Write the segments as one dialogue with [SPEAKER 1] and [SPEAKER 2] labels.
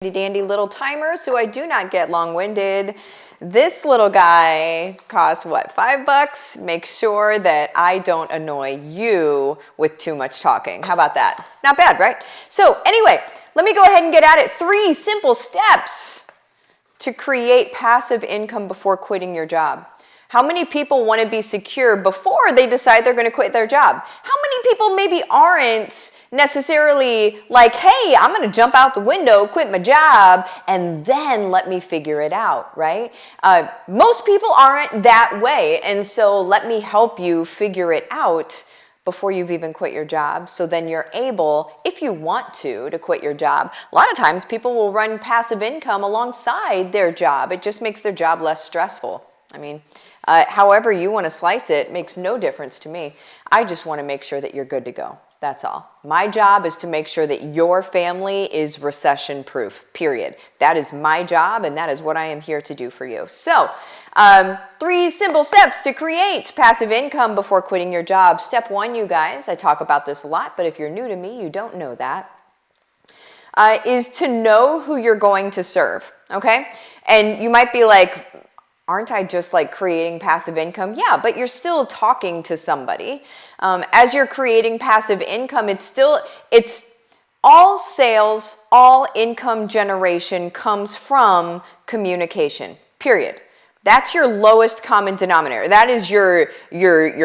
[SPEAKER 1] Dandy little timer so I do not get long-winded. This little guy costs what, $5? Make sure that I don't annoy you with too much talking. How about that? Not bad, right? So anyway, let me go ahead and get at it. 3 simple steps to create passive income before quitting your job. How many people want to be secure before they decide they're going to quit their job? How many people maybe aren't necessarily like, hey, I'm going to jump out the window, quit my job, and then let me figure it out, right? Most people aren't that way, and so let me help you figure it out before you've even quit your job, so then you're able, if you want to quit your job. A lot of times people will run passive income alongside their job. It just makes their job less stressful. I mean, however you want to slice it makes no difference to me. I just want to make sure that you're good to go. That's all. My job is to make sure that your family is recession proof, period. That is my job, and that is what I am here to do for you. So 3 simple steps to create passive income before quitting your job. Step 1, you guys, I talk about this a lot, but if you're new to me, you don't know that, is to know who you're going to serve, okay? And you might be like, aren't I just like creating passive income? Yeah, but you're still talking to somebody. As you're creating passive income, it's all sales, all income generation comes from communication, period. That's your lowest common denominator. That is your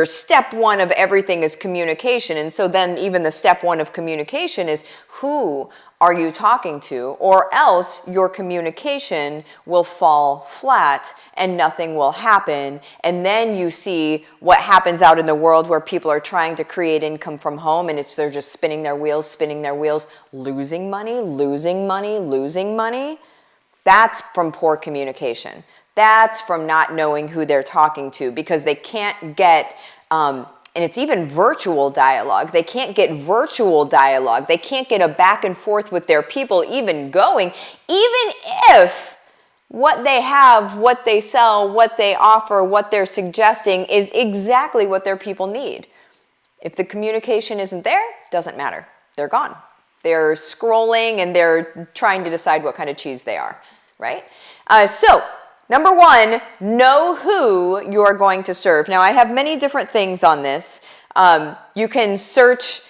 [SPEAKER 1] step 1 of everything is communication. And so then even the step 1 of communication is who are you talking to, or else your communication will fall flat and nothing will happen. And then you see what happens out in the world where people are trying to create income from home, and they're just spinning their wheels, losing money, losing money, losing money. That's from poor communication. That's from not knowing who they're talking to, because they can't get and it's even virtual dialogue. They can't get virtual dialogue. They can't get a back and forth with their people even going, even if what they have, what they sell, what they offer, what they're suggesting is exactly what their people need. If the communication isn't there, doesn't matter. They're gone. They're scrolling and they're trying to decide what kind of cheese they are, right? So number 1, know who you are going to serve. Now, I have many different things on this. You can search,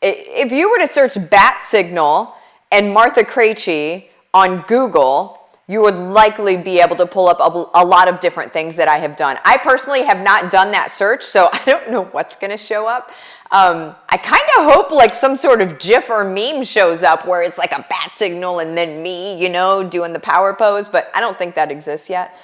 [SPEAKER 1] if you were to search bat signal and Martha Krejci on Google, you would likely be able to pull up a lot of different things that I have done. I personally have not done that search, so I don't know what's going to show up. I kind of hope like some sort of GIF or meme shows up where it's like a bat signal and then me, you know, doing the power pose, but I don't think that exists yet.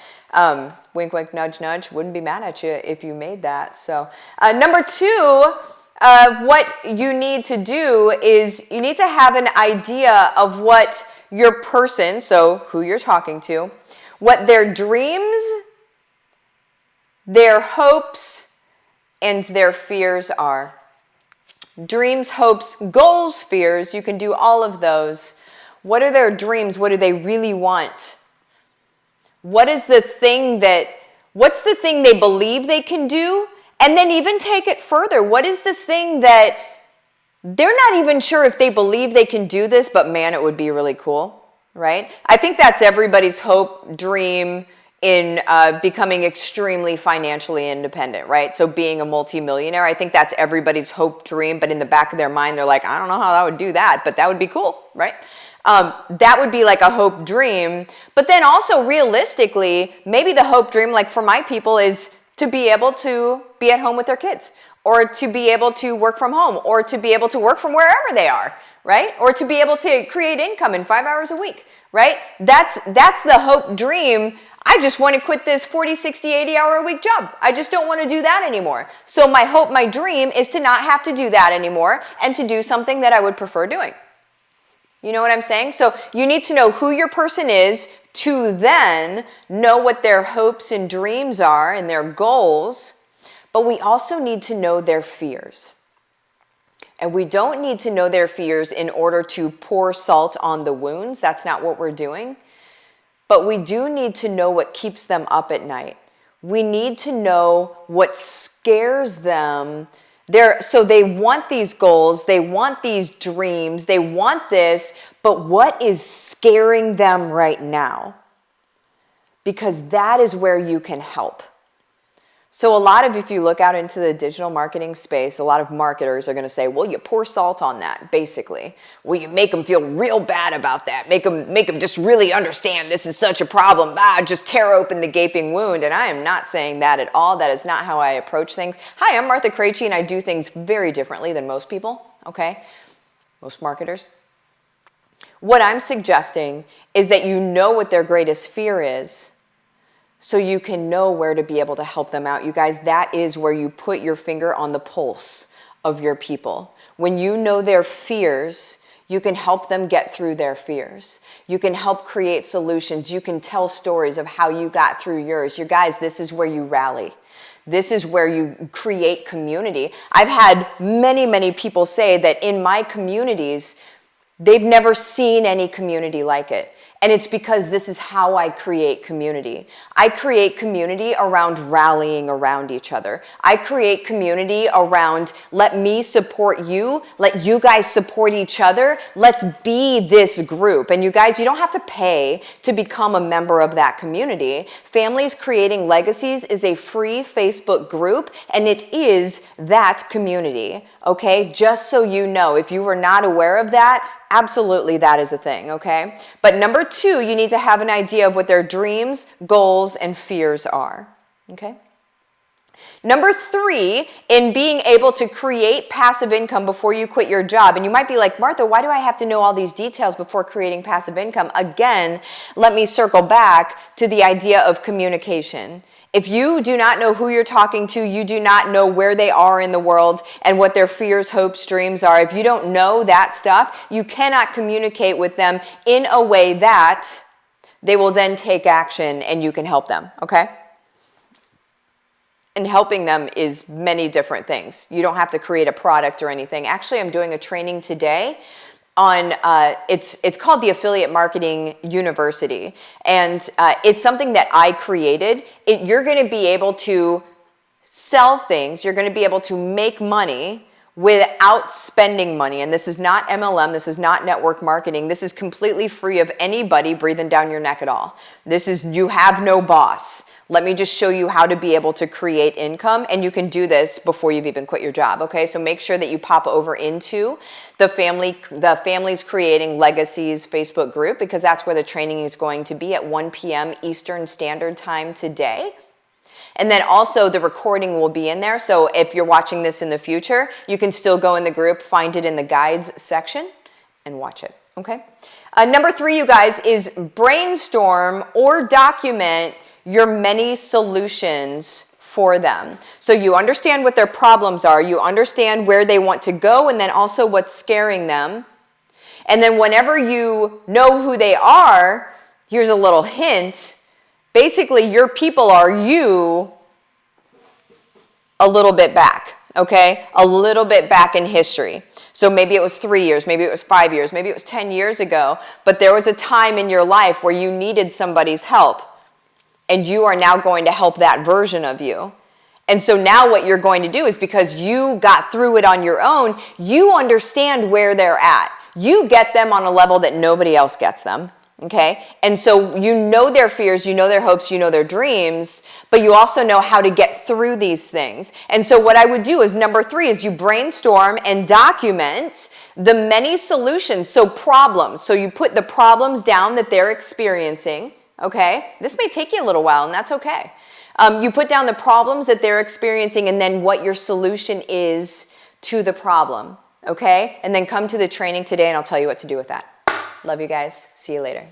[SPEAKER 1] Wink, wink, nudge, nudge. Wouldn't be mad at you if you made that. So number 2, what you need to do is you need to have an idea of what your person, so who you're talking to, what their dreams, their hopes, and their fears are. Dreams, hopes, goals, fears, you can do all of those. What are their dreams? What do they really want? What's the thing they believe they can do? And then even take it further. What is the thing that they're not even sure if they believe they can do this, but man, it would be really cool, right? I think that's everybody's hope, dream in becoming extremely financially independent, right? So being a multimillionaire, I think that's everybody's hope, dream, but in the back of their mind, they're like, I don't know how I would do that, but that would be cool, right? That would be like a hope dream. But then also realistically, maybe the hope dream, like for my people, is to be able to be at home with their kids, or to be able to work from home, or to be able to work from wherever they are, right? Or to be able to create income in 5 hours a week, right? That's the hope dream. I just want to quit this 40, 60, 80-hour-a-week job. I just don't want to do that anymore. So my hope, my dream is to not have to do that anymore and to do something that I would prefer doing. You know what I'm saying? So you need to know who your person is to then know what their hopes and dreams are and their goals. But we also need to know their fears. And we don't need to know their fears in order to pour salt on the wounds. That's not what we're doing. But we do need to know what keeps them up at night. We need to know what scares them So they want these goals, they want these dreams, they want this, but what is scaring them right now? Because that is where you can help. So if you look out into the digital marketing space, a lot of marketers are going to say, well, you pour salt on that, basically. Well, you make them feel real bad about that. Make them just really understand this is such a problem. Just tear open the gaping wound. And I am not saying that at all. That is not how I approach things. Hi, I'm Martha Krejci, and I do things very differently than most people, okay? Most marketers. What I'm suggesting is that you know what their greatest fear is, so you can know where to be able to help them out. You guys, that is where you put your finger on the pulse of your people. When you know their fears, you can help them get through their fears. You can help create solutions. You can tell stories of how you got through yours. You guys, this is where you rally. This is where you create community. I've had many, many people say that in my communities, they've never seen any community like it. And it's because this is how I create community. I create community around rallying around each other. I create community around let me support you, let you guys support each other. Let's be this group. And you guys, you don't have to pay to become a member of that community. Families Creating Legacies is a free Facebook group, and it is that community, okay? Just so you know, if you were not aware of that, absolutely, that is a thing, okay? But number 2, you need to have an idea of what their dreams, goals, and fears are, okay? Number 3, in being able to create passive income before you quit your job. And you might be like, Martha, why do I have to know all these details before creating passive income? Again, let me circle back to the idea of communication. If you do not know who you're talking to, you do not know where they are in the world and what their fears, hopes, dreams are. If you don't know that stuff, you cannot communicate with them in a way that they will then take action and you can help them, okay? And helping them is many different things. You don't have to create a product or anything. Actually, I'm doing a training today on, it's called the Affiliate Marketing University. And it's something that I created. You're going to be able to sell things. You're going to be able to make money without spending money. And this is not MLM. This is not network marketing. This is completely free of anybody breathing down your neck at all. This is, you have no boss. Let me just show you how to be able to create income, and you can do this before you've even quit your job, okay? So make sure that you pop over into the Families Creating Legacies Facebook group, because that's where the training is going to be at 1 p.m. Eastern Standard Time today. And then also the recording will be in there, so if you're watching this in the future, you can still go in the group, find it in the guides section, and watch it, okay? Number 3, you guys, is brainstorm or document your many solutions for them. So you understand what their problems are, you understand where they want to go, and then also what's scaring them. And then whenever you know who they are, here's a little hint. Basically, your people are you a little bit back, okay? A little bit back in history. So maybe it was 3 years, maybe it was 5 years, maybe it was 10 years ago, but there was a time in your life where you needed somebody's help. And you are now going to help that version of you. And so now what you're going to do is, because you got through it on your own, you understand where they're at. You get them on a level that nobody else gets them, okay? And so you know their fears, you know their hopes, you know their dreams, but you also know how to get through these things. And so what I would do is, number 3 is you brainstorm and document the many solutions, so problems. So you put the problems down that they're experiencing. Okay, this may take you a little while, and that's okay. You put down the problems that they're experiencing and then what your solution is to the problem, okay? And then come to the training today and I'll tell you what to do with that. Love you guys. See you later.